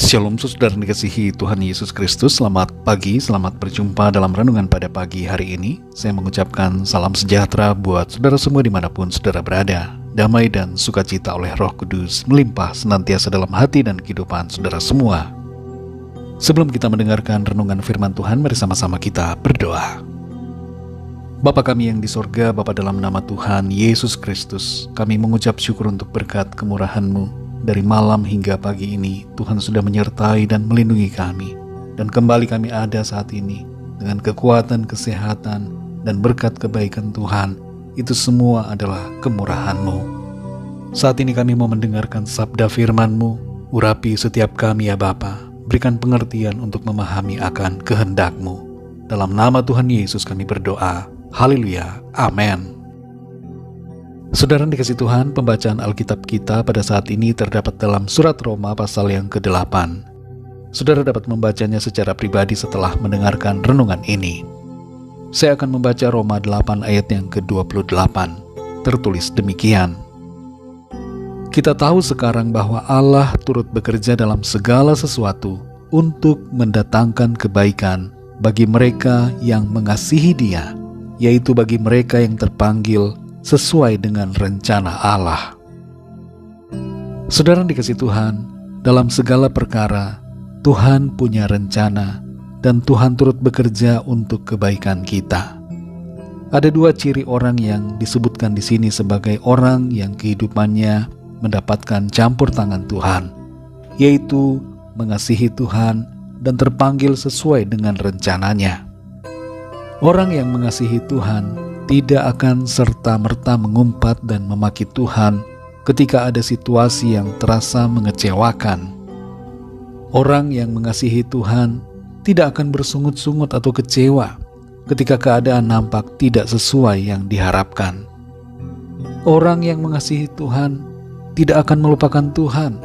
Shalom saudara dikasihi Tuhan Yesus Kristus. Selamat pagi, selamat berjumpa dalam renungan pada pagi hari ini. Saya mengucapkan salam sejahtera buat saudara semua dimanapun saudara berada. Damai dan sukacita oleh Roh Kudus melimpah senantiasa dalam hati dan kehidupan saudara semua. Sebelum kita mendengarkan renungan firman Tuhan, mari sama-sama kita berdoa. Bapa kami yang di sorga, Bapa dalam nama Tuhan Yesus Kristus, kami mengucap syukur untuk berkat kemurahan-Mu. Dari malam hingga pagi ini, Tuhan sudah menyertai dan melindungi kami. Dan kembali kami ada saat ini, dengan kekuatan, kesehatan, dan berkat kebaikan Tuhan. Itu semua adalah kemurahan-Mu. Saat ini kami mau mendengarkan sabda firman-Mu. Urapi setiap kami ya Bapa. Berikan pengertian untuk memahami akan kehendak-Mu. Dalam nama Tuhan Yesus kami berdoa. Haleluya. Amin. Saudara dikasih Tuhan, pembacaan Alkitab kita pada saat ini terdapat dalam surat Roma pasal yang ke-8. Saudara dapat membacanya secara pribadi setelah mendengarkan renungan ini. Saya akan membaca Roma 8 ayat yang ke-28. Tertulis demikian. Kita tahu sekarang bahwa Allah turut bekerja dalam segala sesuatu untuk mendatangkan kebaikan bagi mereka yang mengasihi Dia, yaitu bagi mereka yang terpanggil sesuai dengan rencana Allah. Saudara dikasih Tuhan, dalam segala perkara, Tuhan punya rencana dan Tuhan turut bekerja untuk kebaikan kita. Ada dua ciri orang yang disebutkan di sini sebagai orang yang kehidupannya mendapatkan campur tangan Tuhan, yaitu mengasihi Tuhan dan terpanggil sesuai dengan rencananya. Orang yang mengasihi Tuhan tidak akan serta-merta mengumpat dan memaki Tuhan ketika ada situasi yang terasa mengecewakan. Orang yang mengasihi Tuhan tidak akan bersungut-sungut atau kecewa ketika keadaan nampak tidak sesuai yang diharapkan. Orang yang mengasihi Tuhan tidak akan melupakan Tuhan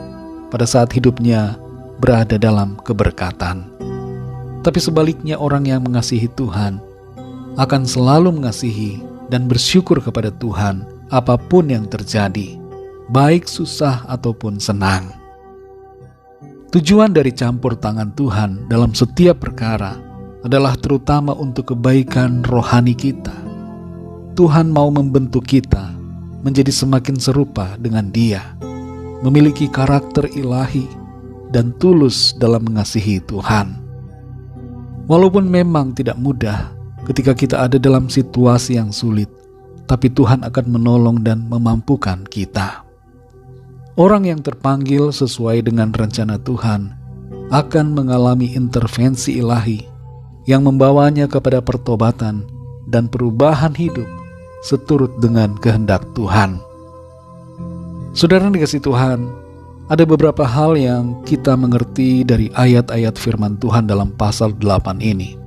pada saat hidupnya berada dalam keberkatan. Tapi sebaliknya, orang yang mengasihi Tuhan akan selalu mengasihi dan bersyukur kepada Tuhan apapun yang terjadi, baik susah ataupun senang. Tujuan dari campur tangan Tuhan dalam setiap perkara adalah terutama untuk kebaikan rohani kita. Tuhan mau membentuk kita menjadi semakin serupa dengan Dia, memiliki karakter ilahi dan tulus dalam mengasihi Tuhan. Walaupun memang tidak mudah ketika kita ada dalam situasi yang sulit, tapi Tuhan akan menolong dan memampukan kita. Orang yang terpanggil sesuai dengan rencana Tuhan akan mengalami intervensi ilahi yang membawanya kepada pertobatan dan perubahan hidup seturut dengan kehendak Tuhan. Saudara dikasih Tuhan, ada beberapa hal yang kita mengerti dari ayat-ayat firman Tuhan dalam pasal 8 ini.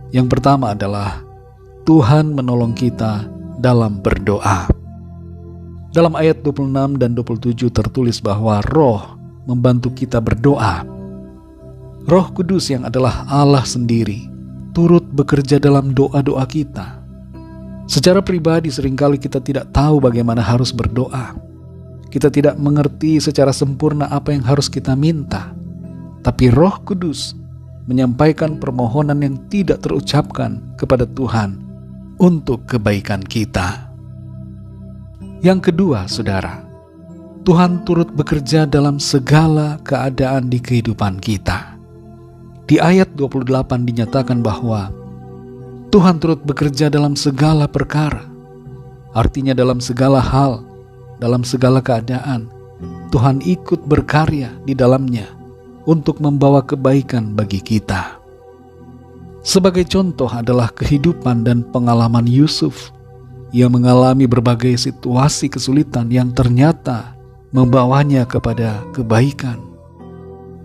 Yang pertama adalah Tuhan menolong kita dalam berdoa. Dalam ayat 26 dan 27 tertulis bahwa Roh membantu kita berdoa. Roh Kudus yang adalah Allah sendiri turut bekerja dalam doa-doa kita. Secara pribadi seringkali kita tidak tahu bagaimana harus berdoa. Kita tidak mengerti secara sempurna apa yang harus kita minta. Tapi Roh Kudus menyampaikan permohonan yang tidak terucapkan kepada Tuhan untuk kebaikan kita. Yang kedua, saudara, Tuhan turut bekerja dalam segala keadaan di kehidupan kita. Di ayat 28 dinyatakan bahwa Tuhan turut bekerja dalam segala perkara. Artinya dalam segala hal, dalam segala keadaan, Tuhan ikut berkarya di dalamnya untuk membawa kebaikan bagi kita. Sebagai contoh adalah kehidupan dan pengalaman Yusuf yang mengalami berbagai situasi kesulitan yang ternyata membawanya kepada kebaikan.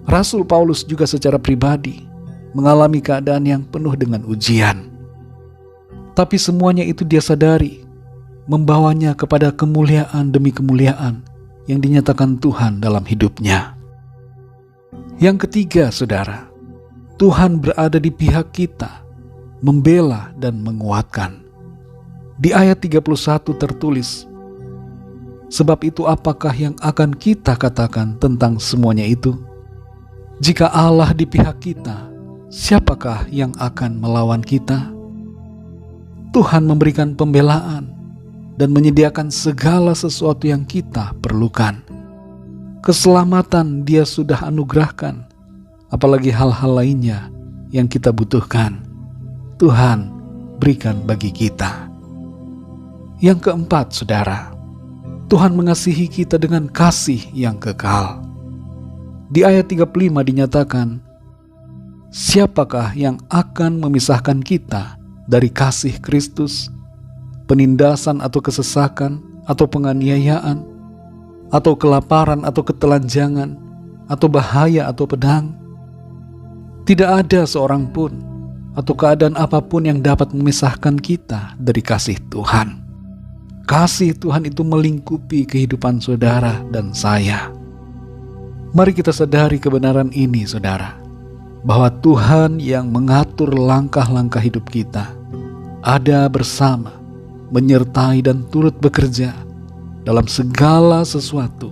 Rasul Paulus juga secara pribadi mengalami keadaan yang penuh dengan ujian. Tapi semuanya itu dia sadari membawanya kepada kemuliaan demi kemuliaan yang dinyatakan Tuhan dalam hidupnya. Yang ketiga, saudara, Tuhan berada di pihak kita, membela dan menguatkan. Di ayat 31 tertulis, Sebab itu apakah yang akan kita katakan tentang semuanya itu? Jika Allah di pihak kita, siapakah yang akan melawan kita? Tuhan memberikan pembelaan dan menyediakan segala sesuatu yang kita perlukan. Keselamatan Dia sudah anugerahkan, apalagi hal-hal lainnya yang kita butuhkan, Tuhan berikan bagi kita. Yang keempat, saudara, Tuhan mengasihi kita dengan kasih yang kekal. Di ayat 35 dinyatakan, siapakah yang akan memisahkan kita dari kasih Kristus? Penindasan atau kesesakan, atau penganiayaan, atau kelaparan atau ketelanjangan, atau bahaya atau pedang? Tidak ada seorang pun atau keadaan apapun yang dapat memisahkan kita dari kasih Tuhan. Kasih Tuhan itu melingkupi kehidupan saudara dan saya. Mari kita sadari kebenaran ini, saudara, bahwa Tuhan yang mengatur langkah-langkah hidup kita ada bersama, menyertai dan turut bekerja dalam segala sesuatu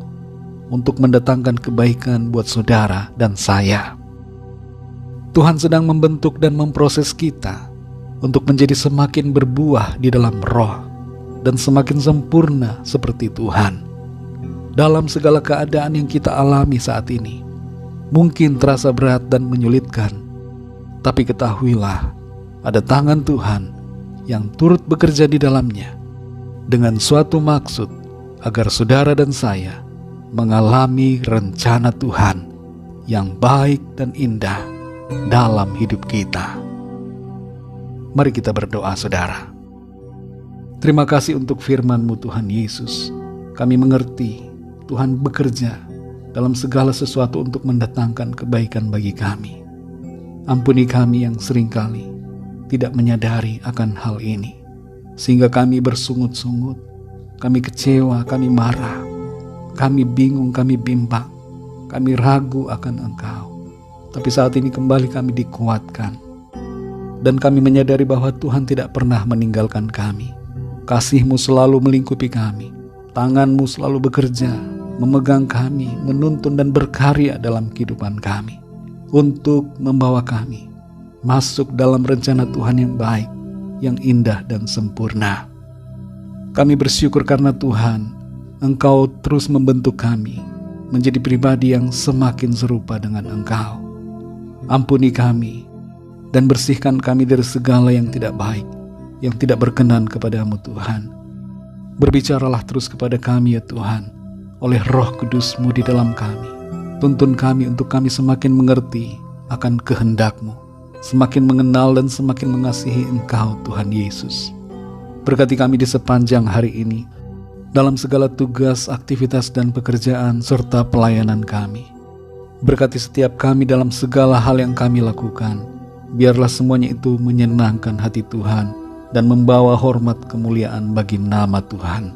untuk mendatangkan kebaikan buat saudara dan saya. Tuhan sedang membentuk dan memproses kita untuk menjadi semakin berbuah di dalam roh dan semakin sempurna seperti Tuhan. Dalam segala keadaan yang kita alami saat ini, mungkin terasa berat dan menyulitkan, tapi ketahuilah ada tangan Tuhan yang turut bekerja di dalamnya dengan suatu maksud agar saudara dan saya mengalami rencana Tuhan yang baik dan indah dalam hidup kita. Mari kita berdoa, saudara. Terima kasih untuk firman-Mu, Tuhan Yesus. Kami mengerti Tuhan bekerja dalam segala sesuatu untuk mendatangkan kebaikan bagi kami. Ampuni kami yang seringkali tidak menyadari akan hal ini, sehingga kami bersungut-sungut, kami kecewa, kami marah, kami bingung, kami bimbang, kami ragu akan Engkau. Tapi saat ini kembali kami dikuatkan, dan kami menyadari bahwa Tuhan tidak pernah meninggalkan kami. Kasih-Mu selalu melingkupi kami, tangan-Mu selalu bekerja, memegang kami, menuntun dan berkarya dalam kehidupan kami, untuk membawa kami masuk dalam rencana Tuhan yang baik, yang indah dan sempurna. Kami bersyukur karena Tuhan, Engkau terus membentuk kami menjadi pribadi yang semakin serupa dengan Engkau. Ampuni kami dan bersihkan kami dari segala yang tidak baik, yang tidak berkenan kepada-Mu, Tuhan. Berbicaralah terus kepada kami, ya Tuhan, oleh Roh Kudus-Mu di dalam kami. Tuntun kami untuk kami semakin mengerti akan kehendak-Mu, semakin mengenal dan semakin mengasihi Engkau, Tuhan Yesus. Berkati kami di sepanjang hari ini, dalam segala tugas, aktivitas dan pekerjaan serta pelayanan kami. Berkati setiap kami dalam segala hal yang kami lakukan. Biarlah semuanya itu menyenangkan hati Tuhan dan membawa hormat kemuliaan bagi nama Tuhan.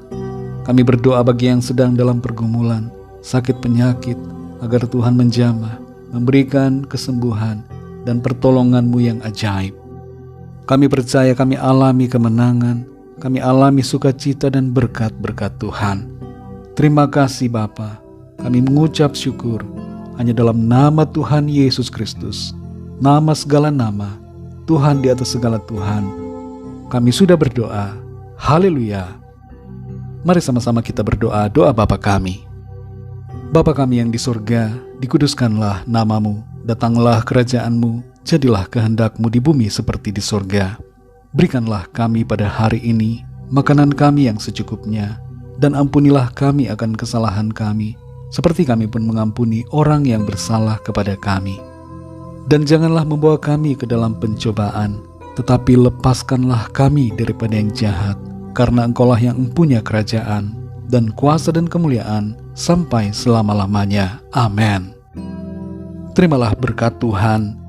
Kami berdoa bagi yang sedang dalam pergumulan, sakit penyakit, agar Tuhan menjamah, memberikan kesembuhan dan pertolongan-Mu yang ajaib. Kami percaya kami alami kemenangan, kami alami sukacita dan berkat-berkat Tuhan. Terima kasih Bapa, kami mengucap syukur hanya dalam nama Tuhan Yesus Kristus, nama segala nama, Tuhan di atas segala Tuhan. Kami sudah berdoa. Haleluya. Mari sama-sama kita berdoa doa Bapa kami. Bapa kami yang di surga, dikuduskanlah nama-Mu, datanglah kerajaan-Mu, jadilah kehendak-Mu di bumi seperti di surga. Berikanlah kami pada hari ini makanan kami yang secukupnya, dan ampunilah kami akan kesalahan kami, seperti kami pun mengampuni orang yang bersalah kepada kami. Dan janganlah membawa kami ke dalam pencobaan, tetapi lepaskanlah kami daripada yang jahat, karena Engkaulah yang mempunyai kerajaan, dan kuasa dan kemuliaan, sampai selama-lamanya. Amin. Terimalah berkat Tuhan.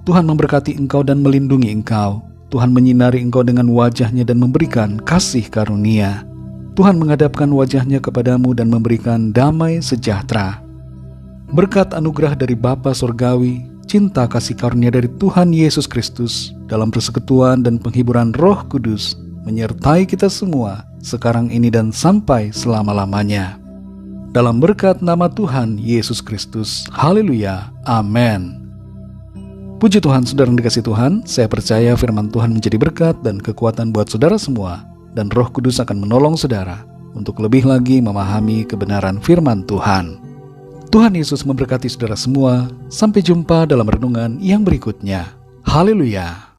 Tuhan memberkati engkau dan melindungi engkau. Tuhan menyinari engkau dengan wajah-Nya dan memberikan kasih karunia. Tuhan menghadapkan wajah-Nya kepadamu dan memberikan damai sejahtera. Berkat anugerah dari Bapa Surgawi, cinta kasih karunia dari Tuhan Yesus Kristus, dalam persekutuan dan penghiburan Roh Kudus, menyertai kita semua, sekarang ini dan sampai selama-lamanya. dalam berkat nama Tuhan Yesus Kristus. Haleluya. Amin. Puji Tuhan, saudara yang dikasihi Tuhan, saya percaya firman Tuhan menjadi berkat dan kekuatan buat saudara semua, dan Roh Kudus akan menolong saudara untuk lebih lagi memahami kebenaran firman Tuhan. Tuhan Yesus memberkati saudara semua. Sampai jumpa dalam renungan yang berikutnya. Haleluya.